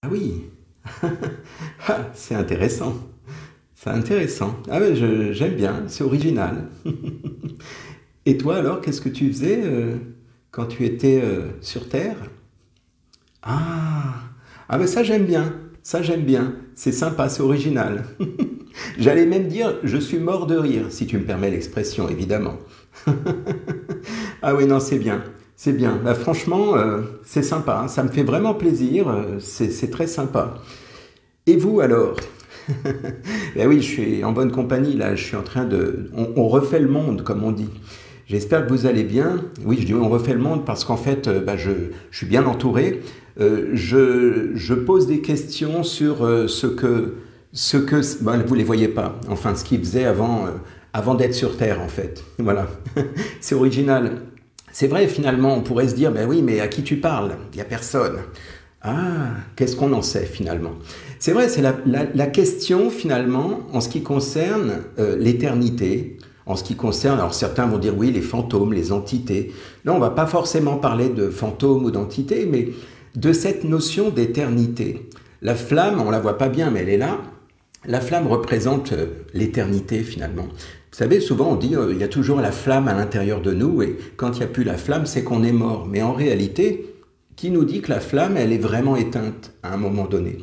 Ah oui, ah, c'est intéressant. C'est intéressant. Ah ouais, j'aime bien, c'est original. Et toi alors, qu'est-ce que tu faisais quand tu étais sur Terre? Ah, ah ben ça j'aime bien, ça j'aime bien. C'est sympa, c'est original. J'allais même dire, je suis mort de rire, si tu me permets l'expression, évidemment. Ah oui, non, c'est bien. C'est bien. Bah, franchement, c'est sympa, hein. Ça me fait vraiment plaisir. C'est très sympa. Et vous alors? Ben oui, je suis en bonne compagnie là. Je suis en train de. On refait le monde, comme on dit. J'espère que vous allez bien. Oui, je dis on refait le monde parce qu'en fait, bah, je suis bien entouré. Je pose des questions sur ben, vous les voyez pas. Enfin, ce qu'ils faisaient avant d'être sur Terre, en fait. Voilà. C'est original. C'est vrai, finalement, on pourrait se dire, ben oui, mais à qui tu parles? Il n'y a personne. Ah, qu'est-ce qu'on en sait finalement? C'est vrai, c'est la question finalement en ce qui concerne l'éternité, en ce qui concerne, alors certains vont dire oui, les fantômes, les entités. Non, on va pas forcément parler de fantômes ou d'entités, mais de cette notion d'éternité. La flamme, on la voit pas bien, mais elle est là. La flamme représente l'éternité finalement. Vous savez, souvent on dit il y a toujours la flamme à l'intérieur de nous et quand il n'y a plus la flamme, c'est qu'on est mort. Mais en réalité, qui nous dit que la flamme, elle est vraiment éteinte à un moment donné?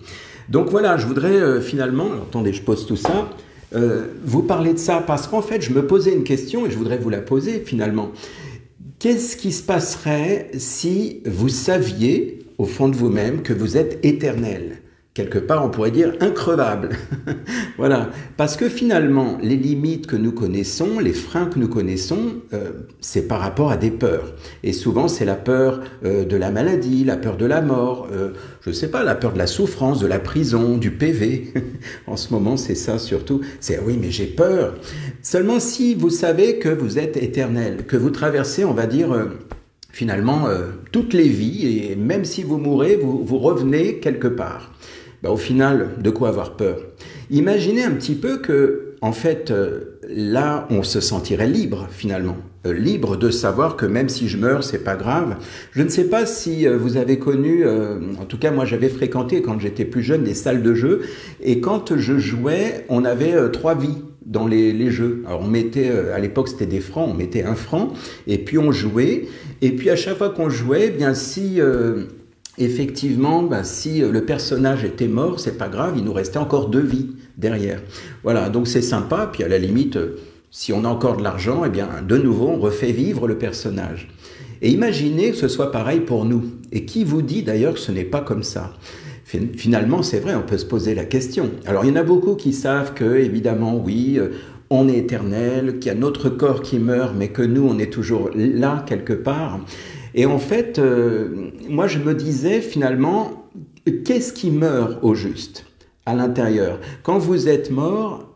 Donc voilà, je voudrais finalement, alors, attendez, je pose tout ça, vous parler de ça parce qu'en fait, je me posais une question et je voudrais vous la poser finalement. Qu'est-ce qui se passerait si vous saviez au fond de vous-même que vous êtes éternel? Quelque part, on pourrait dire increvable. Voilà. Parce que finalement, les limites que nous connaissons, les freins que nous connaissons, c'est par rapport à des peurs. Et souvent, c'est la peur de la maladie, la peur de la mort, je ne sais pas, la peur de la souffrance, de la prison, du PV. En ce moment, c'est ça surtout. C'est oui, mais j'ai peur. Seulement si vous savez que vous êtes éternel, que vous traversez, on va dire, finalement, toutes les vies, et même si vous mourrez, vous revenez quelque part. Ben, au final, de quoi avoir peur? Imaginez un petit peu que, en fait, là, on se sentirait libre, finalement. Libre de savoir que même si je meurs, c'est pas grave. Je ne sais pas si vous avez connu, en tout cas, moi, j'avais fréquenté, quand j'étais plus jeune, des salles de jeu. Et quand je jouais, on avait 3 vies dans les jeux. Alors on mettait, à l'époque c'était des francs, on mettait 1 franc, et puis on jouait, et puis à chaque fois qu'on jouait, eh bien si effectivement, ben, si le personnage était mort, c'est pas grave, il nous restait encore 2 vies derrière. Voilà, donc c'est sympa, puis à la limite, si on a encore de l'argent, eh bien de nouveau on refait vivre le personnage. Et imaginez que ce soit pareil pour nous. Et qui vous dit d'ailleurs que ce n'est pas comme ça? Finalement, c'est vrai, on peut se poser la question. Alors, il y en a beaucoup qui savent que, évidemment, oui, on est éternel, qu'il y a notre corps qui meurt, mais que nous, on est toujours là, quelque part. Et en fait, moi, je me disais, finalement, qu'est-ce qui meurt au juste, à l'intérieur? Quand vous êtes mort,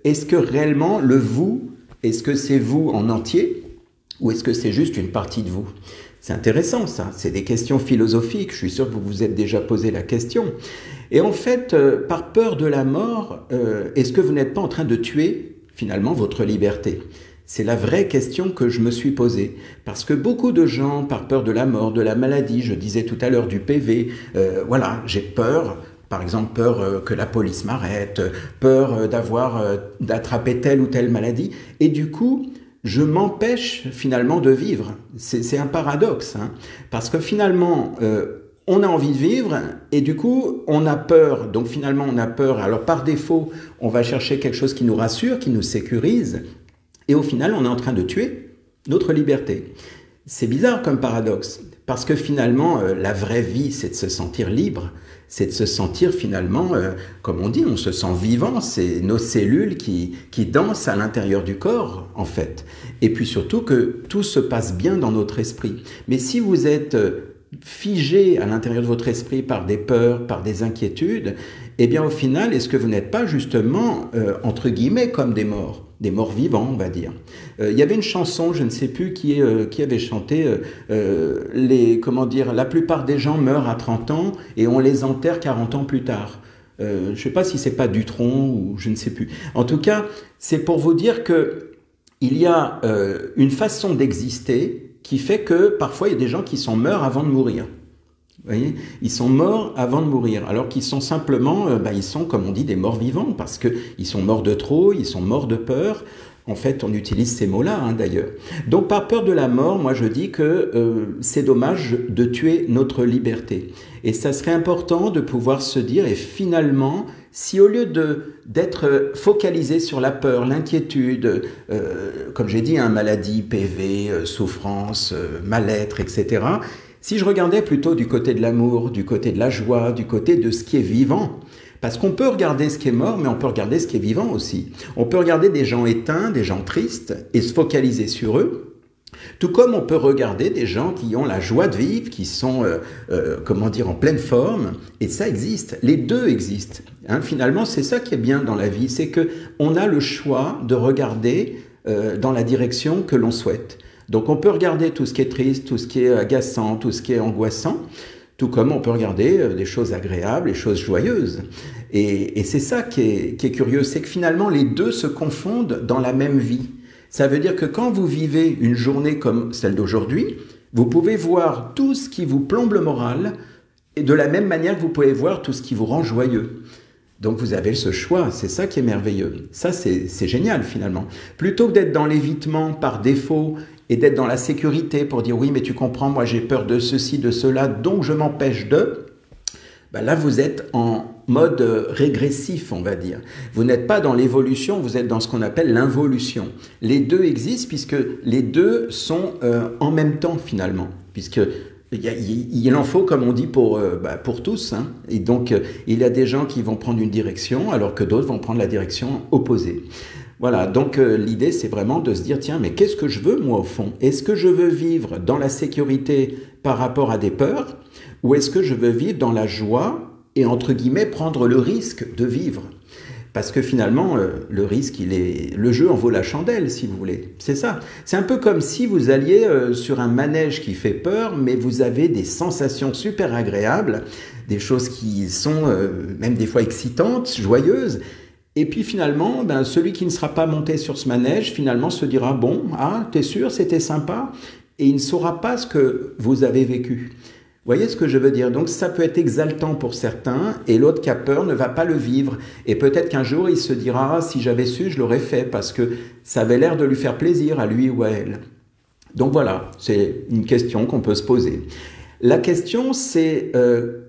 est-ce que réellement, le vous, est-ce que c'est vous en entier, ou est-ce que c'est juste une partie de vous? C'est intéressant ça, c'est des questions philosophiques, je suis sûr que vous vous êtes déjà posé la question. Et en fait, par peur de la mort, est-ce que vous n'êtes pas en train de tuer finalement votre liberté? C'est la vraie question que je me suis posée. Parce que beaucoup de gens, par peur de la mort, de la maladie, je disais tout à l'heure du PV, voilà, j'ai peur. Par exemple, peur que la police m'arrête, peur d'attraper telle ou telle maladie. Et du coup, je m'empêche finalement de vivre. C'est un paradoxe, hein, parce que finalement, on a envie de vivre et du coup, on a peur. Donc finalement, on a peur. Alors par défaut, on va chercher quelque chose qui nous rassure, qui nous sécurise. Et au final, on est en train de tuer notre liberté. C'est bizarre comme paradoxe, parce que finalement, la vraie vie, c'est de se sentir libre, c'est de se sentir finalement, comme on dit, on se sent vivant, c'est nos cellules qui dansent à l'intérieur du corps, en fait. Et puis surtout que tout se passe bien dans notre esprit. Mais si vous êtes figé à l'intérieur de votre esprit par des peurs, par des inquiétudes, eh bien au final, est-ce que vous n'êtes pas justement, entre guillemets, comme des morts vivants, on va dire. Il y avait une chanson, je ne sais plus qui avait chanté, comment dire, la plupart des gens meurent à 30 ans et on les enterre 40 ans plus tard. Je ne sais pas si c'est pas Dutronc ou je ne sais plus. En tout cas, c'est pour vous dire que il y a une façon d'exister qui fait que parfois il y a des gens qui sont morts avant de mourir. Vous voyez, ils sont morts avant de mourir, alors qu'ils sont simplement, ils sont, comme on dit, des morts vivants, parce qu'ils sont morts de trop, ils sont morts de peur. En fait, on utilise ces mots-là, d'ailleurs. Donc, par peur de la mort, moi, je dis que c'est dommage de tuer notre liberté. Et ça serait important de pouvoir se dire, et finalement, si au lieu d'être focalisé sur la peur, l'inquiétude, comme j'ai dit, maladie, PV, souffrance, mal-être, etc., si je regardais plutôt du côté de l'amour, du côté de la joie, du côté de ce qui est vivant, parce qu'on peut regarder ce qui est mort, mais on peut regarder ce qui est vivant aussi. On peut regarder des gens éteints, des gens tristes, et se focaliser sur eux, tout comme on peut regarder des gens qui ont la joie de vivre, qui sont, en pleine forme, et ça existe, les deux existent. Finalement, c'est ça qui est bien dans la vie, c'est qu'on a le choix de regarder dans la direction que l'on souhaite. Donc on peut regarder tout ce qui est triste, tout ce qui est agaçant, tout ce qui est angoissant, tout comme on peut regarder des choses agréables, des choses joyeuses. Et c'est ça qui est curieux, c'est que finalement les deux se confondent dans la même vie. Ça veut dire que quand vous vivez une journée comme celle d'aujourd'hui, vous pouvez voir tout ce qui vous plombe le moral, et de la même manière que vous pouvez voir tout ce qui vous rend joyeux. Donc vous avez ce choix, c'est ça qui est merveilleux. Ça, c'est génial finalement. Plutôt que d'être dans l'évitement par défaut et d'être dans la sécurité pour dire « oui, mais tu comprends, moi j'ai peur de ceci, de cela, donc je m'empêche de… » Là, vous êtes en mode régressif, on va dire. Vous n'êtes pas dans l'évolution, vous êtes dans ce qu'on appelle l'involution. Les deux existent puisque les deux sont en même temps finalement, puisque il en faut, comme on dit, pour tous. Et donc, il y a des gens qui vont prendre une direction, alors que d'autres vont prendre la direction opposée. Voilà, donc l'idée, c'est vraiment de se dire, tiens, mais qu'est-ce que je veux, moi, au fond? Est-ce que je veux vivre dans la sécurité par rapport à des peurs, ou est-ce que je veux vivre dans la joie et, entre guillemets, prendre le risque de vivre? Parce que finalement, le risque, le jeu en vaut la chandelle, si vous voulez. C'est ça. C'est un peu comme si vous alliez sur un manège qui fait peur, mais vous avez des sensations super agréables, des choses qui sont même des fois excitantes, joyeuses. Et puis finalement, celui qui ne sera pas monté sur ce manège, finalement se dira « bon, t'es sûr, c'était sympa ?» et il ne saura pas ce que vous avez vécu. Vous voyez ce que je veux dire? Donc ça peut être exaltant pour certains et l'autre qui a peur ne va pas le vivre. Et peut-être qu'un jour il se dira « si j'avais su, je l'aurais fait parce que ça avait l'air de lui faire plaisir à lui ou à elle. » Donc voilà, c'est une question qu'on peut se poser. La question c'est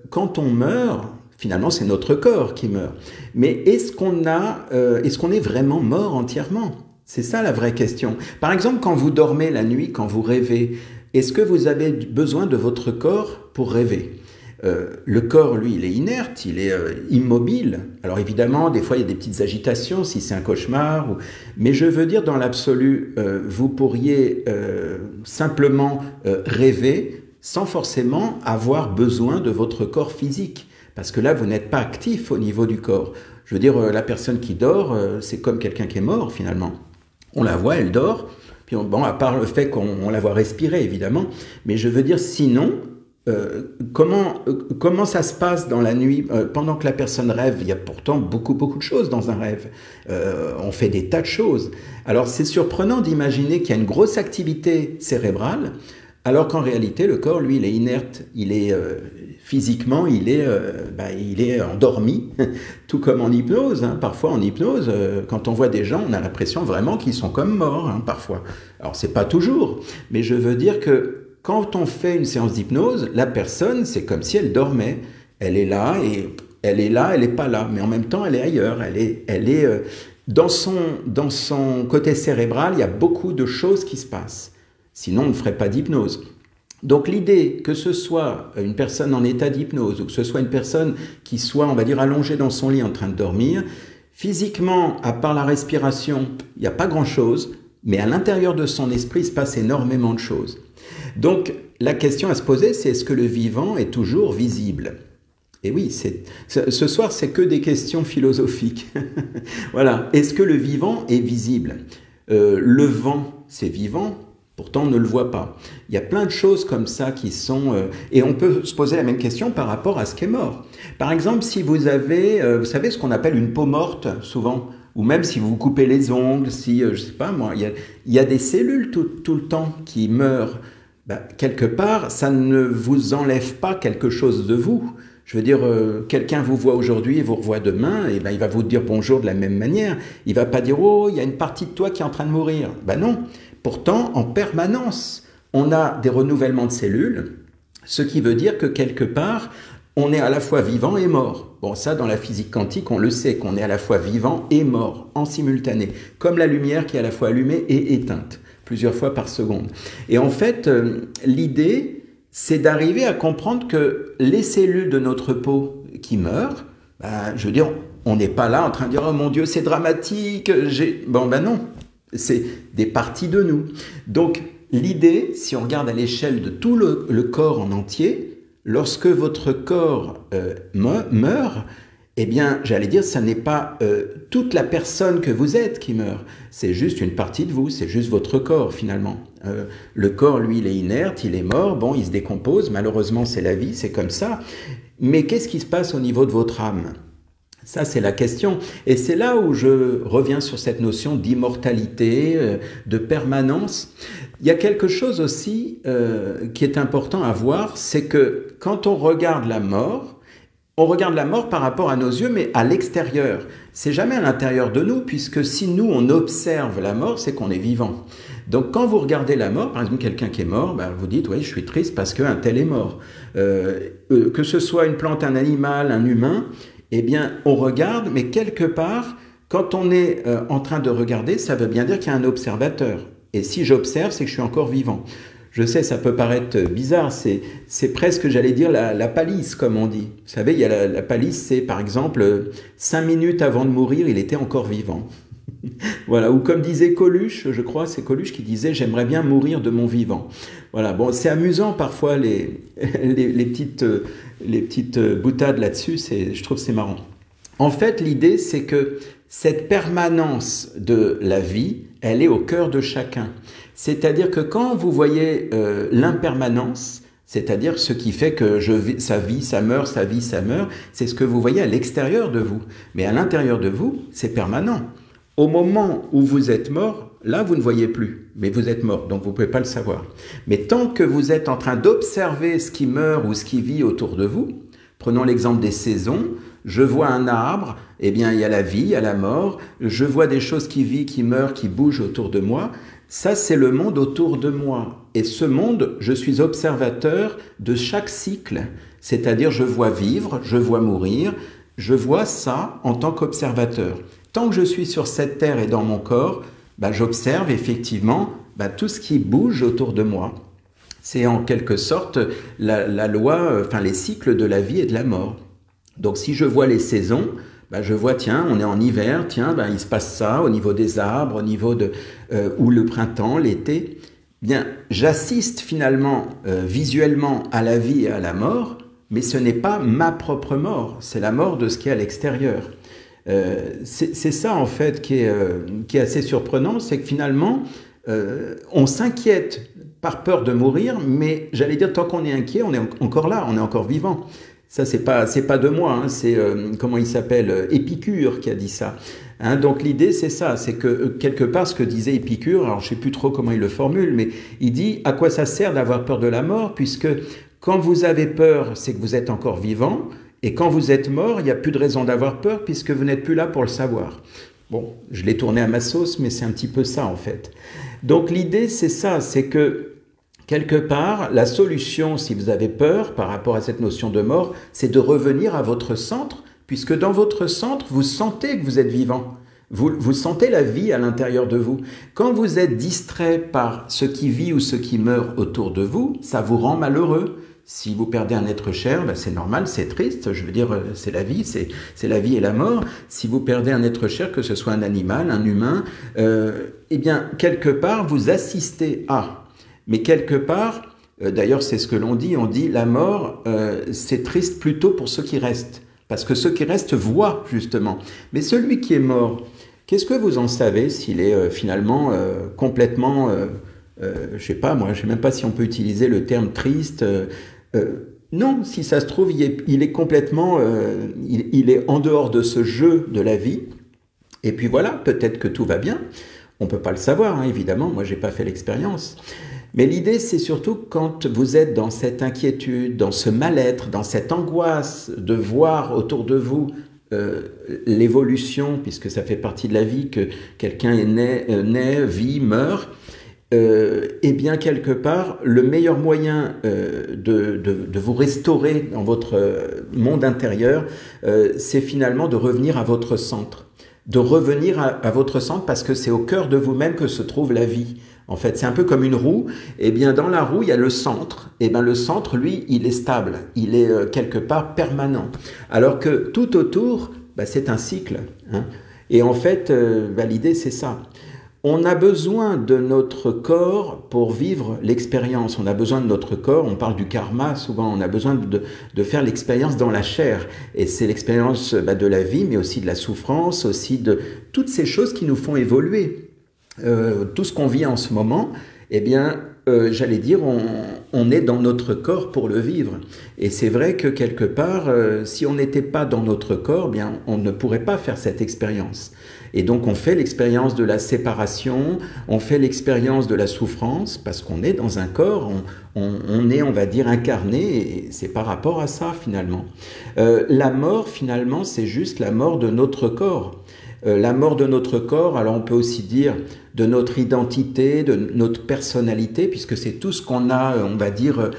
quand on meurt, finalement c'est notre corps qui meurt. Mais est-ce qu'on est vraiment mort entièrement? C'est ça la vraie question. Par exemple, quand vous dormez la nuit, quand vous rêvez, est-ce que vous avez besoin de votre corps pour rêver? Le corps, lui, il est inerte, il est immobile. Alors évidemment, des fois, il y a des petites agitations, si c'est un cauchemar. Mais je veux dire, dans l'absolu, vous pourriez simplement rêver sans forcément avoir besoin de votre corps physique. Parce que là, vous n'êtes pas actif au niveau du corps. Je veux dire, la personne qui dort, c'est comme quelqu'un qui est mort, finalement. On la voit, elle dort. Puis bon, à part le fait qu'on la voit respirer, évidemment, mais je veux dire, sinon, comment ça se passe dans la nuit pendant que la personne rêve? Il y a pourtant beaucoup de choses dans un rêve. On fait des tas de choses. Alors, c'est surprenant d'imaginer qu'il y a une grosse activité cérébrale, alors qu'en réalité, le corps, lui, il est inerte. Il est physiquement, il est endormi, tout comme en hypnose. Parfois, en hypnose, quand on voit des gens, on a l'impression vraiment qu'ils sont comme morts, parfois. Alors, c'est pas toujours, mais je veux dire que quand on fait une séance d'hypnose, la personne, c'est comme si elle dormait. Elle est là, et elle est là, elle n'est pas là, mais en même temps, elle est ailleurs. Elle est dans son côté cérébral, il y a beaucoup de choses qui se passent. Sinon, on ne ferait pas d'hypnose. Donc l'idée que ce soit une personne en état d'hypnose ou que ce soit une personne qui soit, on va dire, allongée dans son lit en train de dormir, physiquement, à part la respiration, il n'y a pas grand-chose, mais à l'intérieur de son esprit, il se passe énormément de choses. Donc la question à se poser, c'est est-ce que le vivant est toujours visible? Et oui, ce soir, c'est que des questions philosophiques. Voilà, est-ce que le vivant est visible? Le vent, c'est vivant. Pourtant, on ne le voit pas. Il y a plein de choses comme ça qui sont... et on peut se poser la même question par rapport à ce qui est mort. Par exemple, si vous avez, vous savez, ce qu'on appelle une peau morte, souvent, ou même si vous vous coupez les ongles, si, je sais pas moi, il y a des cellules tout le temps qui meurent. ben, quelque part, ça ne vous enlève pas quelque chose de vous. Je veux dire, quelqu'un vous voit aujourd'hui et vous revoit demain, et ben il va vous dire bonjour de la même manière. Il va pas dire, oh, il y a une partie de toi qui est en train de mourir. Ben non. Pourtant, en permanence, on a des renouvellements de cellules, ce qui veut dire que quelque part, on est à la fois vivant et mort. Bon, ça, dans la physique quantique, on le sait, qu'on est à la fois vivant et mort, en simultané, comme la lumière qui est à la fois allumée et éteinte, plusieurs fois par seconde. Et en fait, l'idée, c'est d'arriver à comprendre que les cellules de notre peau qui meurent, ben, je veux dire, on n'est pas là en train de dire « Oh mon Dieu, c'est dramatique !» Bon, ben non, c'est des parties de nous. Donc, l'idée, si on regarde à l'échelle de tout le corps en entier, lorsque votre corps meurt, eh bien, j'allais dire, ça n'est pas toute la personne que vous êtes qui meurt. C'est juste une partie de vous, c'est juste votre corps, finalement. Le corps, lui, il est inerte, il est mort, bon, il se décompose, malheureusement, c'est la vie, c'est comme ça. Mais qu'est-ce qui se passe au niveau de votre âme? Ça, c'est la question. Et c'est là où je reviens sur cette notion d'immortalité, de permanence. Il y a quelque chose aussi qui est important à voir, c'est que quand on regarde la mort par rapport à nos yeux, mais à l'extérieur. C'est jamais à l'intérieur de nous, puisque si nous, on observe la mort, c'est qu'on est vivant. Donc, quand vous regardez la mort, par exemple, quelqu'un qui est mort, ben, vous dites, oui, je suis triste parce qu'un tel est mort. Que ce soit une plante, un animal, un humain, eh bien, on regarde, mais quelque part, quand on est en train de regarder, ça veut bien dire qu'il y a un observateur. Et si j'observe, c'est que je suis encore vivant. Je sais, ça peut paraître bizarre, c'est presque, j'allais dire, la palisse, comme on dit. Vous savez, il y a la palisse, c'est par exemple, 5 minutes avant de mourir, il était encore vivant. Voilà, ou comme disait Coluche, je crois, c'est Coluche qui disait « J'aimerais bien mourir de mon vivant ». Voilà, bon, c'est amusant parfois les petites boutades là-dessus, je trouve que c'est marrant. En fait, l'idée, c'est que cette permanence de la vie, elle est au cœur de chacun. C'est-à-dire que quand vous voyez l'impermanence, c'est-à-dire ce qui fait que ça vit, ça meurt, ça vit, ça meurt, c'est ce que vous voyez à l'extérieur de vous. Mais à l'intérieur de vous, c'est permanent. Au moment où vous êtes mort, là, vous ne voyez plus, mais vous êtes mort, donc vous ne pouvez pas le savoir. Mais tant que vous êtes en train d'observer ce qui meurt ou ce qui vit autour de vous, prenons l'exemple des saisons, je vois un arbre, eh bien, il y a la vie, il y a la mort, je vois des choses qui vivent, qui meurent, qui bougent autour de moi. Ça, c'est le monde autour de moi. Et ce monde, je suis observateur de chaque cycle. C'est-à-dire, je vois vivre, je vois mourir, je vois ça en tant qu'observateur. Tant que je suis sur cette terre et dans mon corps, bah, j'observe effectivement tout ce qui bouge autour de moi. C'est en quelque sorte la loi, enfin les cycles de la vie et de la mort. Donc si je vois les saisons, je vois, tiens, on est en hiver, tiens, il se passe ça au niveau des arbres, au niveau de ou le printemps, l'été. Bien, j'assiste finalement visuellement à la vie et à la mort, mais ce n'est pas ma propre mort, c'est la mort de ce qui est à l'extérieur. C'est ça en fait qui est assez surprenant, c'est que finalement, on s'inquiète par peur de mourir, mais j'allais dire, tant qu'on est inquiet, on est encore là, on est encore vivant. Ça, c'est pas de moi, hein, c'est, comment il s'appelle, Épicure qui a dit ça. Hein, donc l'idée, c'est ça, c'est que quelque part, ce que disait Épicure, alors je sais plus trop comment il le formule, mais il dit, à quoi ça sert d'avoir peur de la mort, puisque quand vous avez peur, c'est que vous êtes encore vivant, et quand vous êtes mort, il n'y a plus de raison d'avoir peur, puisque vous n'êtes plus là pour le savoir. Bon, je l'ai tourné à ma sauce, mais c'est un petit peu ça, en fait. Donc l'idée, c'est ça, c'est que quelque part, la solution, si vous avez peur par rapport à cette notion de mort, c'est de revenir à votre centre, puisque dans votre centre, vous sentez que vous êtes vivant. Vous sentez la vie à l'intérieur de vous. Quand vous êtes distrait par ce qui vit ou ce qui meurt autour de vous, ça vous rend malheureux. Si vous perdez un être cher, c'est normal, c'est triste, je veux dire, c'est la vie, c'est la vie et la mort. Si vous perdez un être cher, que ce soit un animal, un humain, eh bien, quelque part, vous assistez à... Mais quelque part, d'ailleurs c'est ce que l'on dit, on dit la mort, c'est triste plutôt pour ceux qui restent. Parce que ceux qui restent voient justement. Mais celui qui est mort, qu'est-ce que vous en savez s'il est finalement complètement, je sais pas moi, je sais même pas si on peut utiliser le terme triste. Non, si ça se trouve, il est complètement, il est en dehors de ce jeu de la vie. Et puis voilà, peut-être que tout va bien. On peut pas le savoir, hein, évidemment, moi j'ai pas fait l'expérience. Mais l'idée, c'est surtout quand vous êtes dans cette inquiétude, dans ce mal-être, dans cette angoisse de voir autour de vous l'évolution, puisque ça fait partie de la vie, que quelqu'un est naît, vit, meurt, et bien quelque part, le meilleur moyen de vous restaurer dans votre monde intérieur, c'est finalement de revenir à votre centre. De revenir à votre centre parce que c'est au cœur de vous-même que se trouve la vie. En fait, c'est un peu comme une roue. Et bien, dans la roue, il y a le centre. Et bien, le centre, lui, il est stable. Il est quelque part permanent. Alors que tout autour, ben, c'est un cycle. Hein. Et en fait, ben, l'idée, c'est ça. On a besoin de notre corps pour vivre l'expérience. On a besoin de notre corps. On parle du karma souvent. On a besoin de faire l'expérience dans la chair. Et c'est l'expérience ben, de la vie, mais aussi de la souffrance, aussi de toutes ces choses qui nous font évoluer. Tout ce qu'on vit en ce moment, eh bien, j'allais dire, on est dans notre corps pour le vivre. Et c'est vrai que quelque part, si on n'était pas dans notre corps, eh bien, on ne pourrait pas faire cette expérience. Et donc, on fait l'expérience de la séparation, on fait l'expérience de la souffrance, parce qu'on est dans un corps, on est, on va dire, incarné, et c'est par rapport à ça, finalement. La mort, finalement, c'est juste la mort de notre corps. La mort de notre corps, alors on peut aussi dire de notre identité, de notre personnalité, puisque c'est tout ce qu'on a, on va dire,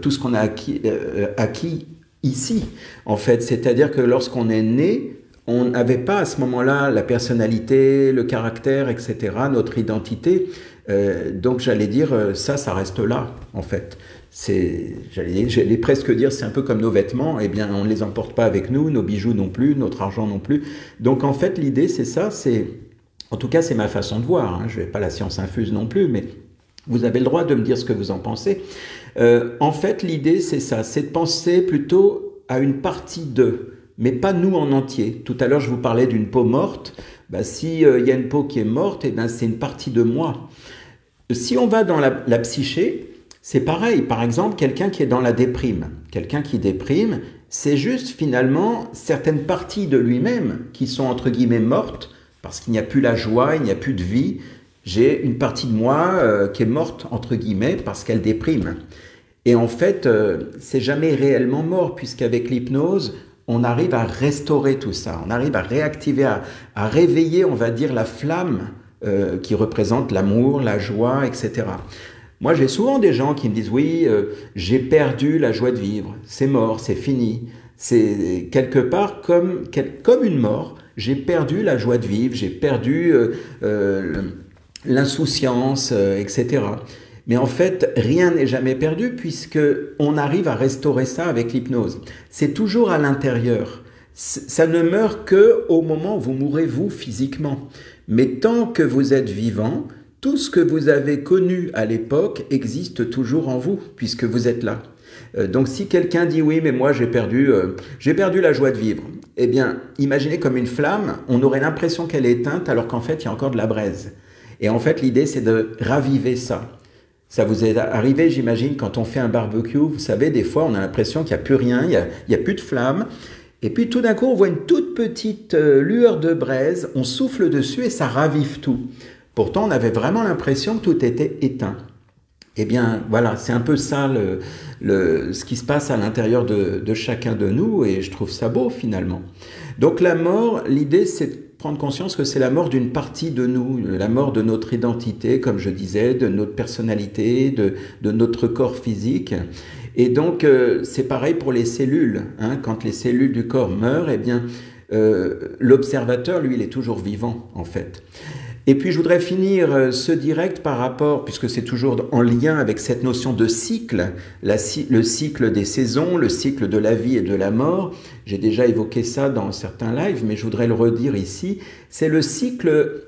tout ce qu'on a acquis ici, en fait. C'est-à-dire que lorsqu'on est né, on n'avait pas à ce moment-là la personnalité, le caractère, etc., notre identité. Donc j'allais dire, ça reste là, en fait. J'allais presque dire, c'est un peu comme nos vêtements, eh bien on ne les emporte pas avec nous, nos bijoux non plus, notre argent non plus. Donc en fait l'idée c'est ça, en tout cas c'est ma façon de voir, hein. Je ne vais pas la science infuse non plus, mais vous avez le droit de me dire ce que vous en pensez. En fait l'idée c'est ça, c'est de penser plutôt à une partie d'eux, mais pas nous en entier. Tout à l'heure je vous parlais d'une peau morte, bah, si y a une peau qui est morte, eh ben, c'est une partie de moi. Si on va dans la psyché, c'est pareil, par exemple, quelqu'un qui est dans la déprime. Quelqu'un qui déprime, c'est juste finalement certaines parties de lui-même qui sont entre guillemets mortes, parce qu'il n'y a plus la joie, il n'y a plus de vie. J'ai une partie de moi qui est morte, entre guillemets, parce qu'elle déprime. Et en fait, c'est jamais réellement mort, puisqu'avec l'hypnose, on arrive à restaurer tout ça, on arrive à réactiver, à réveiller, on va dire, la flamme qui représente l'amour, la joie, etc. Moi, j'ai souvent des gens qui me disent « Oui, j'ai perdu la joie de vivre, c'est mort, c'est fini. » C'est quelque part comme une mort. J'ai perdu la joie de vivre, j'ai perdu l'insouciance, etc. Mais en fait, rien n'est jamais perdu puisqu'on arrive à restaurer ça avec l'hypnose. C'est toujours à l'intérieur. Ça ne meurt qu'au moment où vous mourrez, vous, physiquement. Mais tant que vous êtes vivant, tout ce que vous avez connu à l'époque existe toujours en vous, puisque vous êtes là. Donc si quelqu'un dit « Oui, mais moi j'ai perdu la joie de vivre », eh bien, imaginez comme une flamme, on aurait l'impression qu'elle est éteinte alors qu'en fait, il y a encore de la braise. Et en fait, l'idée, c'est de raviver ça. Ça vous est arrivé, j'imagine, quand on fait un barbecue, vous savez, des fois, on a l'impression qu'il n'y a plus rien, il n'y a plus de flamme. Et puis tout d'un coup, on voit une toute petite lueur de braise, on souffle dessus et ça ravive tout. Pourtant, on avait vraiment l'impression que tout était éteint. Eh bien, voilà, c'est un peu ça ce qui se passe à l'intérieur de chacun de nous et je trouve ça beau finalement. Donc la mort, l'idée c'est de prendre conscience que c'est la mort d'une partie de nous, la mort de notre identité, comme je disais, de notre personnalité, de notre corps physique. Et donc, c'est pareil pour les cellules. Hein, quand les cellules du corps meurent, eh bien, l'observateur, lui, il est toujours vivant, en fait. Et puis, je voudrais finir ce direct par rapport, puisque c'est toujours en lien avec cette notion de cycle, le cycle des saisons, le cycle de la vie et de la mort. J'ai déjà évoqué ça dans certains lives, mais je voudrais le redire ici. C'est le cycle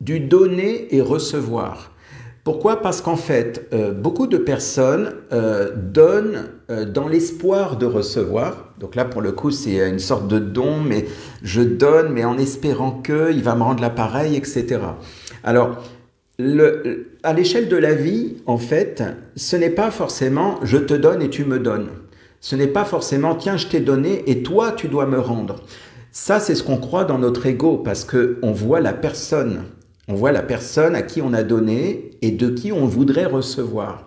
du donner et recevoir. Pourquoi? Parce qu'en fait, beaucoup de personnes donnent dans l'espoir de recevoir. Donc là, pour le coup, c'est une sorte de don, mais je donne, mais en espérant qu'il va me rendre l'appareil, etc. Alors, à l'échelle de la vie, en fait, ce n'est pas forcément « je te donne et tu me donnes ». Ce n'est pas forcément « tiens, je t'ai donné et toi, tu dois me rendre ». Ça, c'est ce qu'on croit dans notre ego, parce qu'on voit la personne On voit la personne à qui on a donné et de qui on voudrait recevoir.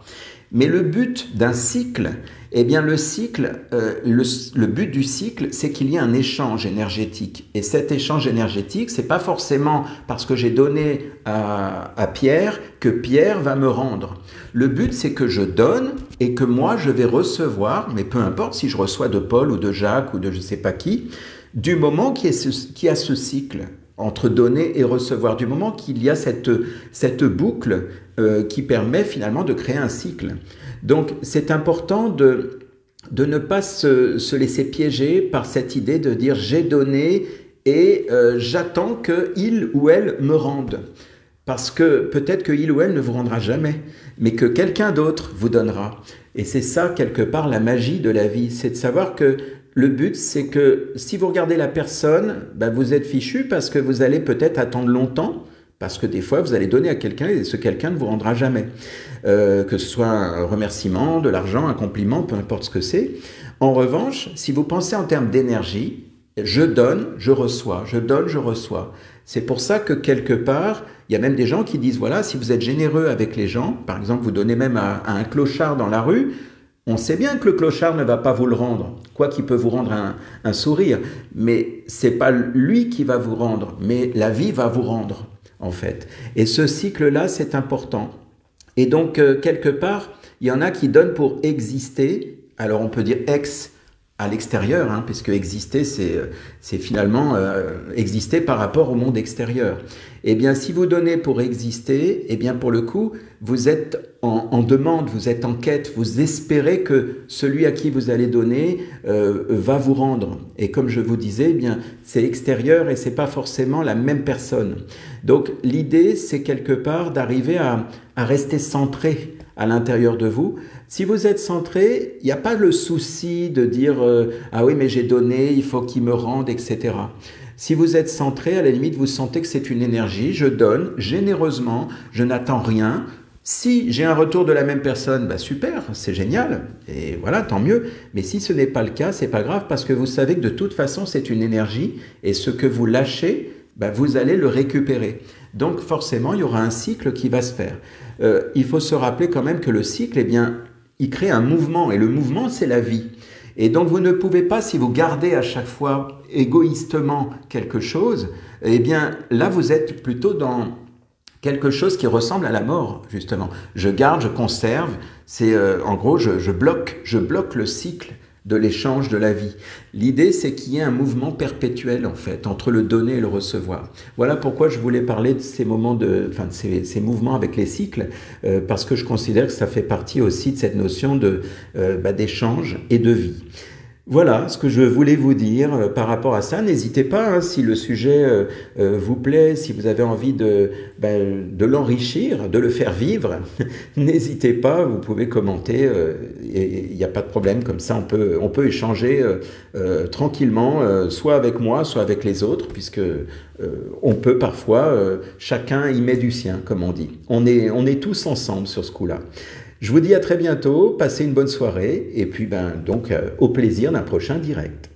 Mais le but d'un cycle, eh bien le cycle, le but du cycle, c'est qu'il y ait un échange énergétique. Et cet échange énergétique, c'est pas forcément parce que j'ai donné à Pierre que Pierre va me rendre. Le but, c'est que je donne et que moi, je vais recevoir, mais peu importe si je reçois de Paul ou de Jacques ou de je sais pas qui, du moment qu'il y a ce cycle entre donner et recevoir, du moment qu'il y a cette boucle qui permet finalement de créer un cycle. Donc c'est important de ne pas se laisser piéger par cette idée de dire j'ai donné et j'attends qu'il ou elle me rende. Parce que peut-être qu'il ou elle ne vous rendra jamais, mais que quelqu'un d'autre vous donnera. Et c'est ça quelque part la magie de la vie, c'est de savoir que le but, c'est que si vous regardez la personne, vous êtes fichu parce que vous allez peut-être attendre longtemps, parce que des fois, vous allez donner à quelqu'un et ce quelqu'un ne vous rendra jamais. Que ce soit un remerciement, de l'argent, un compliment, peu importe ce que c'est. En revanche, si vous pensez en termes d'énergie, je donne, je reçois, je donne, je reçois. C'est pour ça que quelque part, il y a même des gens qui disent, voilà, si vous êtes généreux avec les gens, par exemple, vous donnez même à un clochard dans la rue, on sait bien que le clochard ne va pas vous le rendre, quoi qu'il peut vous rendre un sourire, mais c'est pas lui qui va vous rendre, mais la vie va vous rendre, en fait. Et ce cycle-là, c'est important. Et donc, quelque part, il y en a qui donnent pour exister, alors on peut dire ex à l'extérieur, hein, puisque exister, c'est finalement exister par rapport au monde extérieur. Eh bien, si vous donnez pour exister, eh bien, pour le coup, vous êtes en demande, vous êtes en quête, vous espérez que celui à qui vous allez donner va vous rendre. Et comme je vous disais, eh bien, c'est extérieur et c'est pas forcément la même personne. Donc, l'idée, c'est quelque part d'arriver à rester centré à l'intérieur de vous. Si vous êtes centré, il n'y a pas le souci de dire ah oui, mais j'ai donné, il faut qu'il me rende, etc. Si vous êtes centré, à la limite, vous sentez que c'est une énergie, je donne généreusement, je n'attends rien. Si j'ai un retour de la même personne, super, c'est génial, et voilà, tant mieux. Mais si ce n'est pas le cas, c'est pas grave, parce que vous savez que de toute façon, c'est une énergie, et ce que vous lâchez, vous allez le récupérer. Donc forcément, il y aura un cycle qui va se faire. Il faut se rappeler quand même que le cycle, eh bien, il crée un mouvement, et le mouvement, c'est la vie. Et donc vous ne pouvez pas, si vous gardez à chaque fois égoïstement quelque chose, eh bien là vous êtes plutôt dans quelque chose qui ressemble à la mort, justement. Je garde, je conserve, c'est en gros je bloque le cycle de l'échange de la vie. L'idée, c'est qu'il y ait un mouvement perpétuel, en fait, entre le donner et le recevoir. Voilà pourquoi je voulais parler de ces moments ces mouvements avec les cycles, parce que je considère que ça fait partie aussi de cette notion d'échange et de vie. Voilà ce que je voulais vous dire par rapport à ça. N'hésitez pas, hein, si le sujet vous plaît, si vous avez envie de l'enrichir, de le faire vivre, n'hésitez pas, vous pouvez commenter, il n'y a pas de problème, comme ça on peut échanger tranquillement, soit avec moi, soit avec les autres, puisque on peut parfois, chacun y met du sien, comme on dit. On est tous ensemble sur ce coup-là. Je vous dis à très bientôt, passez une bonne soirée et puis donc au plaisir d'un prochain direct.